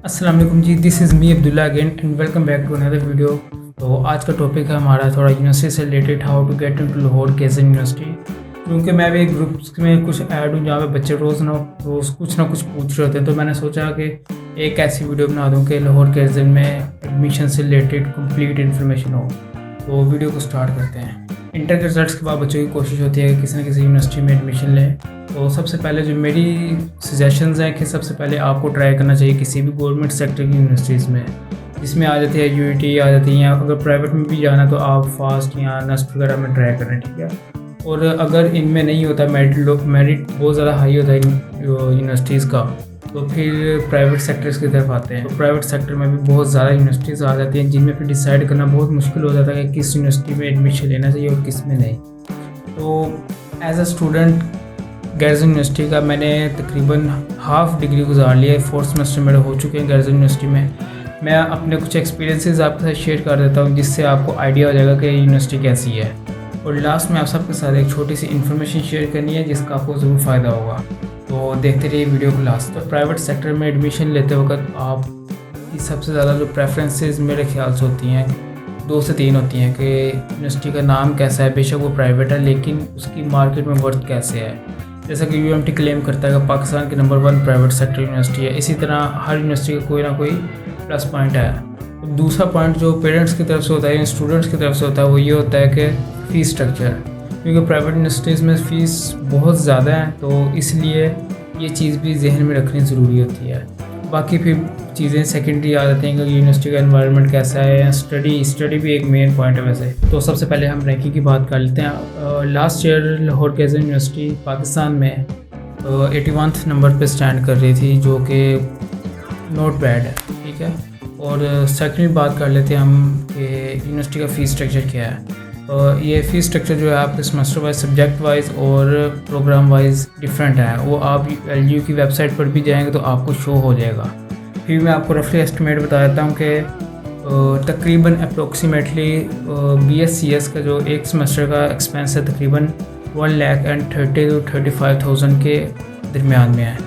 अस्सलाम वालेकुम जी, this is me Abdullah again and welcome back to another video. तो आज का टॉपिक है हमारा थोड़ा यूनिवर्सिटी से related, how to get into Lahore केज़न यूनिवर्सिटी। क्योंकि मैं भी एक ग्रुप्स में कुछ ऐड हूँ जहाँ पे बच्चे रोज़ कुछ ना कुछ पूछ रहे होते हैं, तो मैंने सोचा कि एक ऐसी वीडियो बना दूँ कि लाहौर केज़न में एडमिशन से रिलेटेड कंप्लीट इन्फॉर्मेशन हो। तो वीडियो को स्टार्ट करते हैं। इंटर के रिजल्ट्स के बाद बच्चों की कोशिश होती है कि किसी न किसी यूनिवर्सिटी में एडमिशन लें। तो सबसे पहले जो मेरी सजेशंस हैं कि सबसे पहले आपको ट्राई करना चाहिए किसी भी गवर्नमेंट सेक्टर की यूनिवर्सिटीज़ में, जिसमें आ जाती है यूईटी आ जाती है, या अगर प्राइवेट में भी जाना तो आप फास्ट या नस्ट वगैरह में ट्राई करें, ठीक है। और अगर इनमें नहीं होता मेरिट बहुत ज़्यादा हाई होता है यूनिवर्सिटीज़ का, तो फिर प्राइवेट सेक्टर्स की तरफ आते हैं। तो प्राइवेट सेक्टर में भी बहुत ज़्यादा यूनिवर्सिटीज़ आ जाती हैं जिनमें फिर डिसाइड करना बहुत मुश्किल हो जाता है कि किस यूनिवर्सिटी में एडमिशन लेना चाहिए और किस में नहीं। तो as a student Garrison university का मैंने तकरीबन हाफ डिग्री गुजार लिया है, 4th सेमेस्टर मेरे हो चुके हैं गैरसन यूनिवर्सिटी में। मैं अपने कुछ एक्सपीरियंसेस आपके साथ शेयर कर देता हूँ जिससे आपको आइडिया हो जाएगा कि यूनिवर्सिटी कैसी है। और लास्ट में आप सबके साथ एक छोटी सी इन्फॉर्मेशन शेयर करनी है जिसका आपको ज़रूर फ़ायदा होगा। तो देखते रहिए वीडियो को लास्ट तक। प्राइवेट सेक्टर में एडमिशन लेते वक्त आपकी सबसे ज़्यादा जो प्रेफरेंसेस मेरे ख्याल से होती हैं 2 से 3 होती हैं कि यूनिवर्सिटी का नाम कैसा है। बेशक वो प्राइवेट है लेकिन उसकी मार्केट में वर्थ कैसे है। जैसा कि यूएमटी क्लेम करता है कि पाकिस्तान की नंबर 1 प्राइवेट सेक्टर यूनिवर्सिटी है, इसी तरह हर यूनिवर्सिटी का कोई ना कोई प्लस पॉइंट है। तो दूसरा पॉइंट जो पेरेंट्स की तरफ से होता है या स्टूडेंट्स की तरफ से होता है वो ये होता है कि फ़ीस स्ट्रक्चर, क्योंकि प्राइवेट यूनिवर्सिटीज़ में फ़ीस बहुत ज़्यादा है, तो इसलिए ये चीज़ भी जहन में रखनी ज़रूरी होती है। बाकी फिर चीज़ें सेकेंडरी आ जाती हैं कि यूनिवर्सिटी का एनवायरनमेंट कैसा है, या स्टडी भी एक मेन पॉइंट है वैसे। तो सबसे पहले हम रैंकिंग की बात कर लेते हैं। लास्ट ईयर लाहौर केज़न यूनिवर्सिटी पाकिस्तान में 81th नंबर पे स्टैंड कर रही थी, जो कि नॉट बैड है, ठीक है। और सेकेंडरी बात कर लेते हैं हम कि यूनिवर्सिटी का फ़ीस स्ट्रक्चर क्या है। ये फ़ीस स्ट्रक्चर जो है आपके सेमेस्टर वाइज, सब्जेक्ट वाइज और प्रोग्राम वाइज डिफरेंट है। वो आप LGU की वेबसाइट पर भी जाएंगे तो आपको शो हो जाएगा। फिर मैं आपको रफली एस्टिमेट बता देता हूँ कि तकरीबन अप्रोक्सीमेटली BScs का जो एक सेमेस्टर का एक्सपेंस है तकरीबन 1,30,000 to 35,000 के दरमियान में है,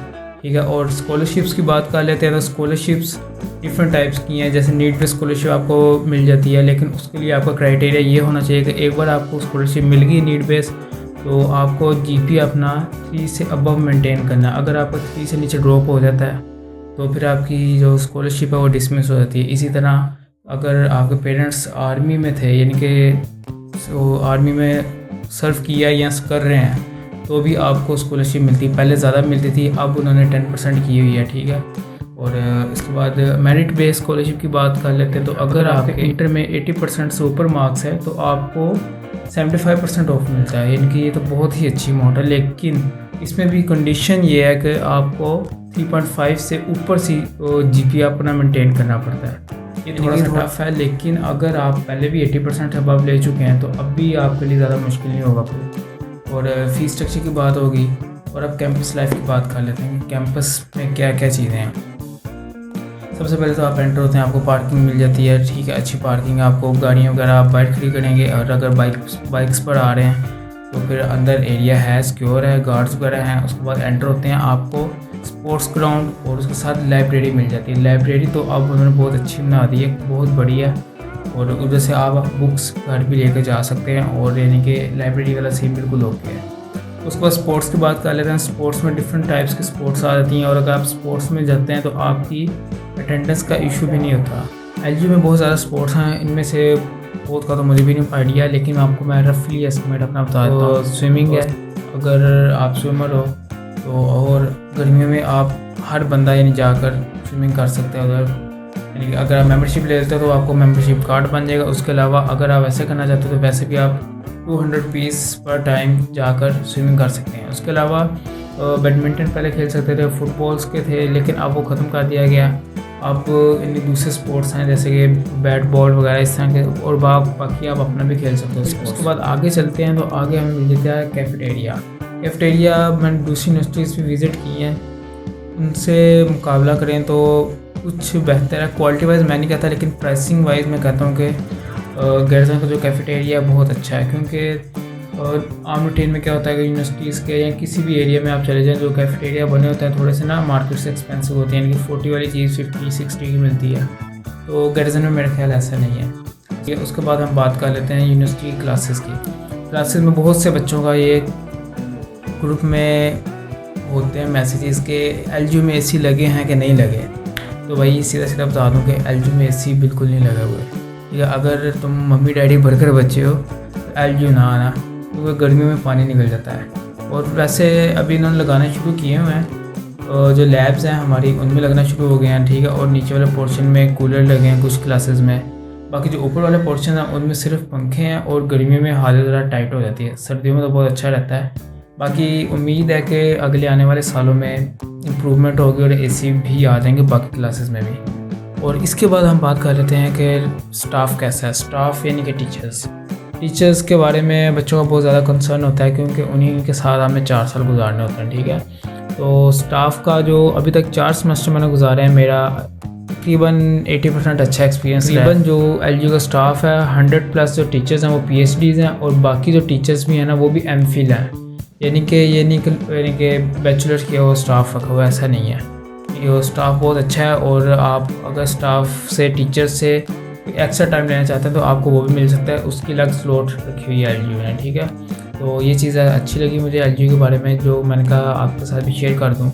ठीक है। और स्कॉलरशिप्स की बात कर लेते हैं तो स्कॉलरशिप्स डिफरेंट टाइप्स की हैं। जैसे नीट बेस्ड स्कॉलरशिप आपको मिल जाती है, लेकिन उसके लिए आपका क्राइटेरिया ये होना चाहिए कि एक बार आपको स्कॉलरशिप मिल गई नीट बेस्ड तो आपको GPA अपना 3 से अबव मेंटेन करना। अगर आपका 3 से नीचे ड्रॉप हो जाता है तो फिर आपकी जो स्कॉलरशिप है वो डिसमिस हो जाती है। इसी तरह अगर आपके पेरेंट्स आर्मी में थे, यानी कि आर्मी में सर्व किया या कर रहे हैं, तो भी आपको स्कॉलरशिप मिलती। पहले ज़्यादा मिलती थी, अब उन्होंने 10% की हुई है, ठीक है। और इसके बाद मेरिट बेस्ड स्कॉलरशिप की बात कर लेते हैं। तो अगर आपके इंटर में 80% से ऊपर मार्क्स है तो आपको 75% ऑफ मिलता है, यानी कि ये तो बहुत ही अच्छी अमाउंट है। लेकिन इसमें भी कंडीशन ये है कि आपको 3.5 से ऊपर सी GPA अपना मेंटेन करना पड़ता है। ये थोड़ा सा टफ है, लेकिन अगर आप पहले भी 80% अबव ले चुके हैं तो अब भी आपके लिए ज़्यादा मुश्किल नहीं होगा फिर। और फीस स्ट्रक्चर की बात होगी। और अब कैंपस लाइफ की बात कर लेते हैं कि कैंपस में क्या क्या चीज़ें हैं। सबसे पहले तो आप एंटर होते हैं, आपको पार्किंग मिल जाती है, ठीक है, अच्छी पार्किंग है। आपको गाड़ियाँ वगैरह आप बाइक खड़ी करेंगे, और अगर बाइक्स पर आ रहे हैं तो फिर अंदर एरिया है, सिक्योर है, गार्ड्स वगैरह हैं। उसके बाद एंटर होते हैं, आपको स्पोर्ट्स ग्राउंड और उसके साथ लाइब्रेरी मिल जाती है। लाइब्रेरी तो अब उन्होंने बहुत अच्छी बना दी है, बहुत बढ़िया। और उधर से आप बुक्स घर भी लेकर जा सकते हैं, और यानी कि लाइब्रेरी वाला सीन बिल्कुल ओके है। उसके बाद स्पोर्ट्स की बात कर लेते हैं। स्पोर्ट्स में डिफरेंट टाइप्स की स्पोर्ट्स आ जाती हैं, और अगर आप स्पोर्ट्स में जाते हैं तो आपकी अटेंडेंस का इशू भी नहीं होता। LGU में बहुत ज़्यादा स्पोर्ट्स हैं, इनमें से बहुत का तो मुझे भी नहीं आइडिया, लेकिन आपको मैं रफली एस्टिमेट अपना बता देता हूँ। स्विमिंग है, अगर आप स्विमर हो तो, और गर्मियों में आप हर बंदा यानी जाकर स्विमिंग कर सकते हैं उधर। यानी कि अगर आप मेंबरशिप ले लेते हो तो आपको मेंबरशिप कार्ड बन जाएगा। उसके अलावा अगर आप ऐसे करना चाहते हो तो वैसे भी आप 200 रुपीज़ पर टाइम जाकर स्विमिंग कर सकते हैं। उसके अलावा बैडमिंटन पहले खेल सकते थे, फुटबॉल्स के थे, लेकिन अब वो ख़त्म कर दिया गया। अब इन दूसरे स्पोर्ट्स हैं जैसे कि बैट बॉल वगैरह इस तरह के, और बाकी आप अपना भी खेल सकते हो। उसके बाद आगे चलते हैं तो आगे हमें मिल जाता है कैफेटेरिया। मैंने दूसरी यूनिवर्सिटीज़ भी विज़िट की हैं, उनसे मुकाबला करें तो कुछ बेहतर है। क्वालिटी वाइज मैं नहीं कहता, लेकिन प्राइसिंग वाइज मैं कहता हूँ कि गैरसन का जो कैफेटेरिया बहुत अच्छा है, क्योंकि और आम रूटीन में क्या होता है कि यूनिवर्सिटीज़ के या किसी भी एरिया में आप चले जाएं, जो कैफेटेरिया बने होते हैं थोड़े से ना मार्केट से एक्सपेंसिव होते हैं, यानी कि 40 वाली चीज़ 50-60 की मिलती है। तो गेरिजन में मेरा ख्याल ऐसा नहीं है। ठीक है, उसके बाद हम बात कर लेते हैं यूनिवर्सिटी क्लासेस की। क्लासेस में बहुत से बच्चों का ये ग्रुप में होते हैं मैसेजेस के एलजी में एसी लगे हैं कि नहीं लगे। तो भाई सीधा बता दूं कि एलजी में एसी बिल्कुल नहीं लगा हुआ है। ठीक है, अगर तुम मम्मी डैडी भरकर बच्चे हो तो एलजी ना आना, क्योंकि गर्मियों में पानी निकल जाता है। और वैसे अभी इन्होंने लगाना शुरू किए हुए हैं, जो लैब्स हैं हमारी उनमें लगना शुरू हो गए हैं। ठीक है, और नीचे वाले पोर्शन में कूलर लगे हैं कुछ क्लासेस में। बाकी जो ऊपर वाले पोर्शन हैं उनमें सिर्फ पंखे हैं, और गर्मियों में हालत ज़रा टाइट हो जाती है, सर्दियों में तो बहुत अच्छा रहता है। बाकी उम्मीद है कि अगले आने वाले सालों में इम्प्रूवमेंट होगी और एसी भी आ जाएंगे बाकी क्लासेस में भी। और इसके बाद हम बात कर लेते हैं कि स्टाफ कैसा है। स्टाफ यानी कि टीचर्स के बारे में बच्चों का बहुत ज़्यादा कंसर्न होता है, क्योंकि उन्हीं के साथ हमें 4 साल गुजारने होते हैं। ठीक है, तो स्टाफ का जो अभी तक 4 सेमेस्टर मैंने गुजारे हैं, मेरा तकरीबन 80% अच्छा एक्सपीरियंस है। तकरीबन जो एलजी का स्टाफ है 100+ जो टीचर्स हैं वो PhDs हैं, और बाकी जो टीचर्स भी हैं ना वो भी MPhil हैं, यानी कि बैचलर किया हुआ स्टाफ रखा हुआ, ऐसा नहीं है। ये स्टाफ बहुत अच्छा है, और आप अगर स्टाफ से टीचर्स से एक्स्ट्रा टाइम लेना चाहते हैं तो आपको वो भी मिल सकता है, उसकी अलग स्लॉट रखी हुई है एलजी में। ठीक है, तो ये चीज़ अच्छी लगी मुझे एलजी के बारे में, जो मैंने कहा आपके साथ भी शेयर कर दूँ।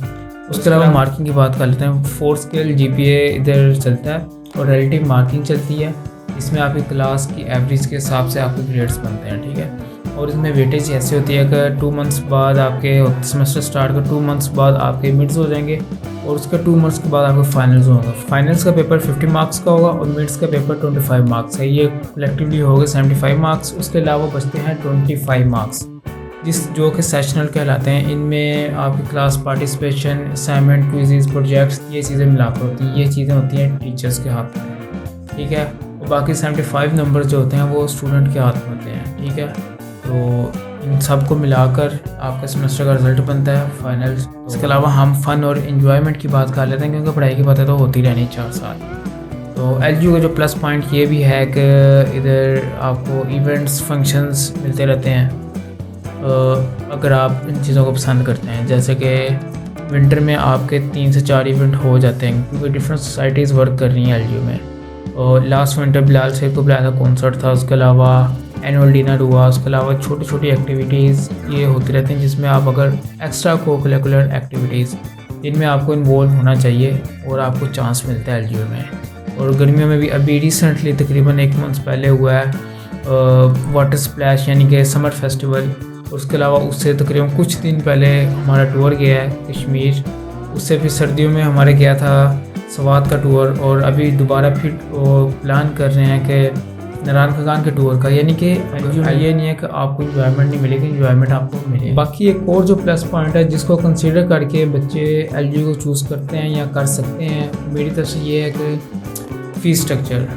उसके अलावा मार्किंग की बात कर लेते हैं। 4 स्केल GPA इधर चलता है, और रिलेटिव मार्किंग चलती है। इसमें आपकी क्लास की एवरेज के हिसाब से आपके ग्रेड्स बनते हैं। ठीक है, और इसमें वेटेज ऐसी होती है कि 2 मंथ्स बाद आपके सेमेस्टर स्टार्ट कर 2 मंथ्स बाद आपके मिड्स हो जाएंगे, और उसके 2 मंथ्स के बाद आपके फाइनल्स होंगे। फाइनल्स का पेपर 50 मार्क्स का होगा, और मिड्स का पेपर 25 मार्क्स है। ये कलेक्टिवली हो गए 75 मार्क्स। उसके अलावा बचते हैं 25 मार्क्स जो कि सेशनल कहलाते हैं। इनमें आपकी class participation, assignment, quiz, projects, ये चीज़ें मिलाकर होती हैं। ये चीज़ें होती हैं टीचर्स के हाथ में। ठीक है, और बाकी 75 नंबर जो होते हैं वो स्टूडेंट के हाथ में होते हैं। ठीक है, तो इन सब को मिलाकर आपका सेमेस्टर का रिजल्ट बनता है फाइनल्स। इसके अलावा हम फ़न और इन्जॉयमेंट की बात कर लेते हैं, क्योंकि पढ़ाई की बातें तो होती रहनी 4 साल। तो एलजी का जो प्लस पॉइंट ये भी है कि इधर आपको इवेंट्स, फंक्शंस मिलते रहते हैं, अगर आप इन चीज़ों को पसंद करते हैं। जैसे कि विंटर में आपके 3 से 4 इवेंट हो जाते हैं, क्योंकि डिफरेंट सोसाइटीज़ वर्क कर रही हैं एलजी में। और लास्ट विंटर बिलाल शेख को बुलाया था, कॉन्सर्ट था। उसके अलावा एनुअल डिनर हुआ। उसके अलावा छोटी छोटी एक्टिविटीज़ ये होती रहती हैं, जिसमें आप अगर एक्स्ट्रा कोकरिकुलर एक्टिविटीज़ इनमें आपको इन्वॉल्व होना चाहिए और आपको चांस मिलता है एलजी में। और गर्मियों में भी अभी रिसेंटली तकरीबन 1 मंथ पहले हुआ है वाटर स्प्लैश, यानी कि समर फेस्टिवल। उसके अलावा उससे तकरीबन कुछ दिन पहले हमारा टूर गया है कश्मीर। उससे फिर सर्दियों में हमारे गया था स्वात का टूर, और अभी दोबारा फिर प्लान कर रहे हैं कि नारायण खगान के टूर का। यानी कि ये नहीं है कि आपको इन्जॉयमेंट नहीं मिलेगी, इन्जॉयमेंट आपको मिलेगी। बाकी एक और जो प्लस पॉइंट है जिसको कंसीडर करके बच्चे एलजी को चूज़ करते हैं या कर सकते हैं, मेरी तरफ से ये है कि फ़ीस स्ट्रक्चर।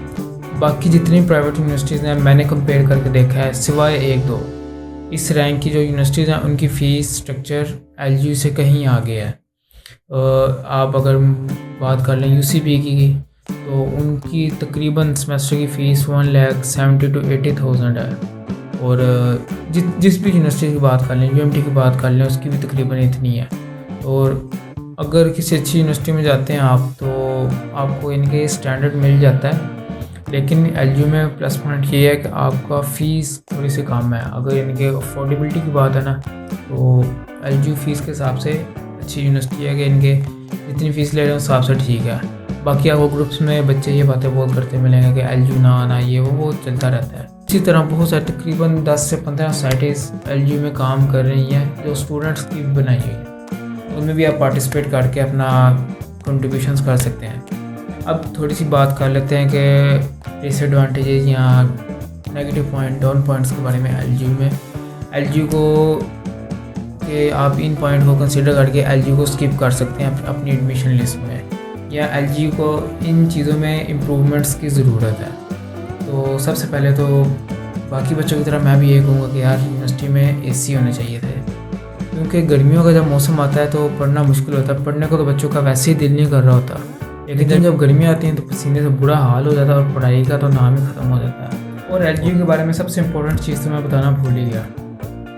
बाकी जितनी प्राइवेट यूनिवर्सिटीज़ हैं मैंने कंपेयर करके देखा है, सिवाय 1-2 इस रैंक की जो यूनिवर्सिटीज़ हैं उनकी फ़ीस स्ट्रक्चर एलजी से कहीं आगे है। आप अगर बात कर लें यूसीबी की, तो उनकी तकरीबन सेमेस्टर की फ़ीस 1,70,000 to 80,000 है। और जिस भी यूनिवर्सिटी की बात कर लें, यूएमटी की बात कर लें, उसकी भी तकरीबन इतनी है। और अगर किसी अच्छी यूनिवर्सिटी में जाते हैं आप, तो आपको इनके स्टैंडर्ड मिल जाता है। लेकिन एलजी में प्लस पॉइंट ये है कि आपका फ़ीस थोड़ी सी कम है। अगर इनके अफोर्डेबिलिटी की बात है ना, तो एलजी फ़ीस के हिसाब से अच्छी यूनिवर्सिटी है कि इनके जितनी फ़ीस ले रहे हैं उस हिसाब से ठीक है। बाकी आपको ग्रुप्स में बच्चे ये बातें बहुत करते मिलेंगे कि एलजी ना आना, ये वो चलता रहता है। इसी तरह बहुत सारे तकरीबन 10 से 15 सोसाइटीज़ एलजी में काम कर रही हैं जो स्टूडेंट्स की बनाई हुई है। उनमें भी आप पार्टिसिपेट करके अपना कंट्रीब्यूशंस कर सकते हैं। अब थोड़ी सी बात कर लेते हैं कि डिसएडवांटेजेस या नेगेटिव पॉइंट, डाउन पॉइंट्स के बारे में एलजी को कि आप इन पॉइंट को कंसीडर करके एलजी को स्किप कर सकते हैं अपनी एडमिशन लिस्ट में, या एलजी को इन चीज़ों में इम्प्रूवमेंट्स की ज़रूरत है। तो सबसे पहले तो बाकी बच्चों की तरह मैं भी ये कहूँगा कि यार यूनिवर्सिटी में एसी होने चाहिए थे, क्योंकि गर्मियों का जब मौसम आता है तो पढ़ना मुश्किल होता है। पढ़ने को तो बच्चों का वैसे ही दिल नहीं कर रहा होता, लेकिन जब गर्मियाँ आती हैं तो पसीने से बुरा हाल हो जाता है और पढ़ाई का तो नाम ही ख़त्म हो जाता है। और एलजी के बारे में सबसे इम्पोर्टेंट चीज़ तो मैं बताना भूल ही गया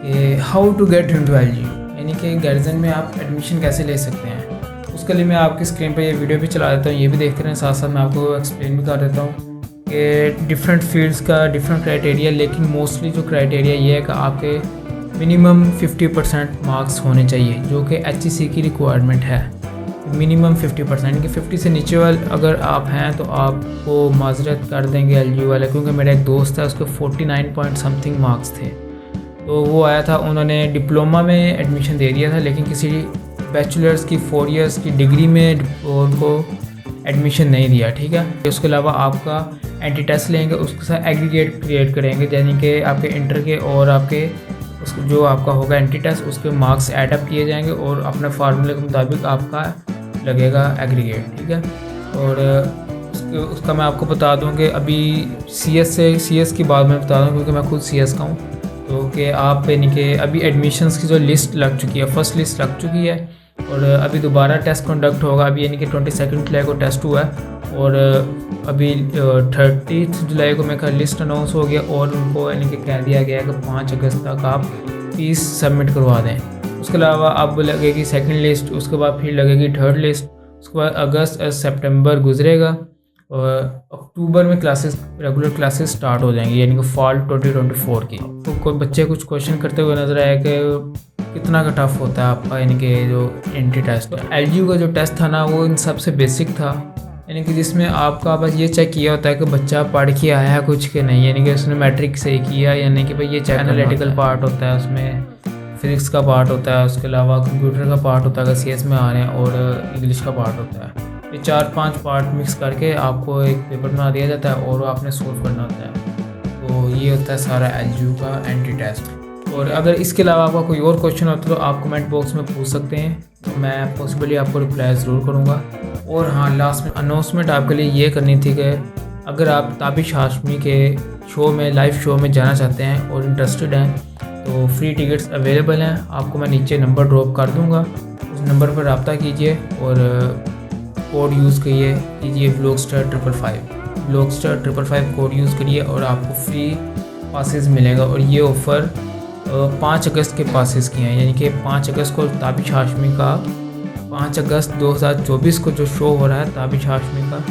कि how to get into LG, यानी कि गार्जियन में आप एडमिशन कैसे ले सकते हैं। उसके लिए मैं आपकी स्क्रीन पर ये वीडियो भी चला देता हूँ, ये भी देखते रहें, साथ साथ मैं आपको एक्सप्लेन भी कर देता हूँ कि डिफरेंट फील्ड्स का डिफरेंट क्राइटेरिया, लेकिन मोस्टली जो क्राइटेरिया ये है कि आपके मिनिमम 50% मार्क्स होने चाहिए, जो कि HEC की रिक्वायरमेंट है। मिनिमम 50%, कि 50 से नीचे वाले अगर आप हैं तो आपको माजरत कर देंगे एलजी वाले, क्योंकि मेरा एक दोस्त है उसके 49 पॉइंट समथिंग मार्क्स थे। तो वो आया था, उन्होंने डिप्लोमा में एडमिशन दे दिया था, लेकिन किसी बैचलर्स की 4 इयर्स की डिग्री में उनको एडमिशन नहीं दिया। ठीक है, उसके अलावा आपका एंटी टेस्ट लेंगे, उसके साथ एग्रीगेट क्रिएट करेंगे, यानी कि आपके इंटर के और आपके उसको जो आपका होगा एंटी टेस्ट, उसके मार्क्स ऐड अप किए जाएंगे और अपने फार्मूले के मुताबिक आपका लगेगा एग्रीगेट। ठीक है, और उसका मैं आपको बता दूं कि अभी CS की बात मैं बता दूं, क्योंकि मैं खुद CS का हूँ। तो कि आप यानी कि अभी एडमिशन्स की जो लिस्ट लग चुकी है, फर्स्ट लिस्ट लग चुकी है, और अभी दोबारा टेस्ट कंडक्ट होगा। अभी यानी कि 22 जुलाई को टेस्ट हुआ है, और अभी 30 जुलाई को मेरे ख्याल लिस्ट अनाउंस हो गया, और उनको यानी कि कह दिया गया है कि 5 अगस्त तक आप फीस सबमिट करवा दें। उसके अलावा अब लगेगी सेकंड लिस्ट, उसके बाद फिर लगेगी थर्ड लिस्ट, उसके बाद अगस्त सितंबर गुजरेगा, और अक्टूबर में क्लासेस रेगुलर क्लासेस स्टार्ट हो जाएंगी, यानी कि फॉल 2024 की। तो कोई बच्चे कुछ क्वेश्चन करते हुए नजर आया कि कितना का टफ होता है आपका यानी कि जो एंट्री टेस्ट। तो एलजी का जो टेस्ट था ना, वो इन सबसे बेसिक था, यानी कि जिसमें आपका बस ये चेक किया होता है कि बच्चा पढ़ के आया है कुछ के नहीं, यानी कि उसने मैट्रिक सही किया, यानी कि भाई ये चेक एनालिटिकल पार्ट होता है, उसमें फिजिक्स का पार्ट होता है, उसके अलावा कंप्यूटर का पार्ट होता है अगर CS में आ रहे हैं, और इंग्लिश का पार्ट होता है। ये 4-5 पार्ट मिक्स करके आपको एक पेपर बना दिया जाता है और आपने सोल्व करना होता है। तो ये होता है सारा एलजी का एंट्री टेस्ट। और अगर इसके अलावा आपका कोई और क्वेश्चन होता है तो आप कमेंट बॉक्स में पूछ सकते हैं, तो मैं पॉसिबली आपको रिप्लाई ज़रूर करूँगा। और हाँ, लास्ट में अनाउंसमेंट आपके लिए ये करनी थी कि अगर आप ताबिश हाशमी के शो में, लाइव शो में जाना चाहते हैं और इंटरेस्टेड हैं, तो फ्री टिकट्स अवेलेबल हैं। आपको मैं नीचे नंबर ड्रॉप कर दूँगा, उस नंबर पर रब्ता कीजिए और कोड यूज़ कीजिए ब्लॉगस्टर 555 कोड यूज़ करिए और आपको फ्री पासेस मिलेगा। और ये ऑफ़र 5 अगस्त के पासेस की हैं, यानी कि 5 अगस्त को ताबिश हाशमी का 5 अगस्त 2024 को जो शो हो रहा है ताबिश हाशमी का,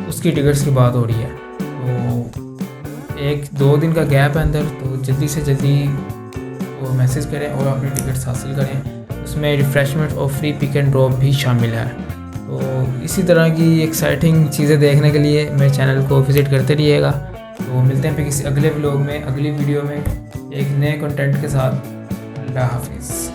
उसकी टिकट्स की बात हो रही है। तो 1-2 दिन का गैप है अंदर, तो जल्दी से जल्दी वो मैसेज करें और अपनी टिकट्स हासिल करें। उसमें रिफ़्रेशमेंट और फ्री पिक एंड ड्रॉप भी शामिल है। तो इसी तरह की एक्साइटिंग चीज़ें देखने के लिए मेरे चैनल को विज़िट करते रहिएगा। तो मिलते हैं फिर किसी अगले व्लॉग में, अगली वीडियो में एक नए कंटेंट के साथ। अल्लाह हाफिज़।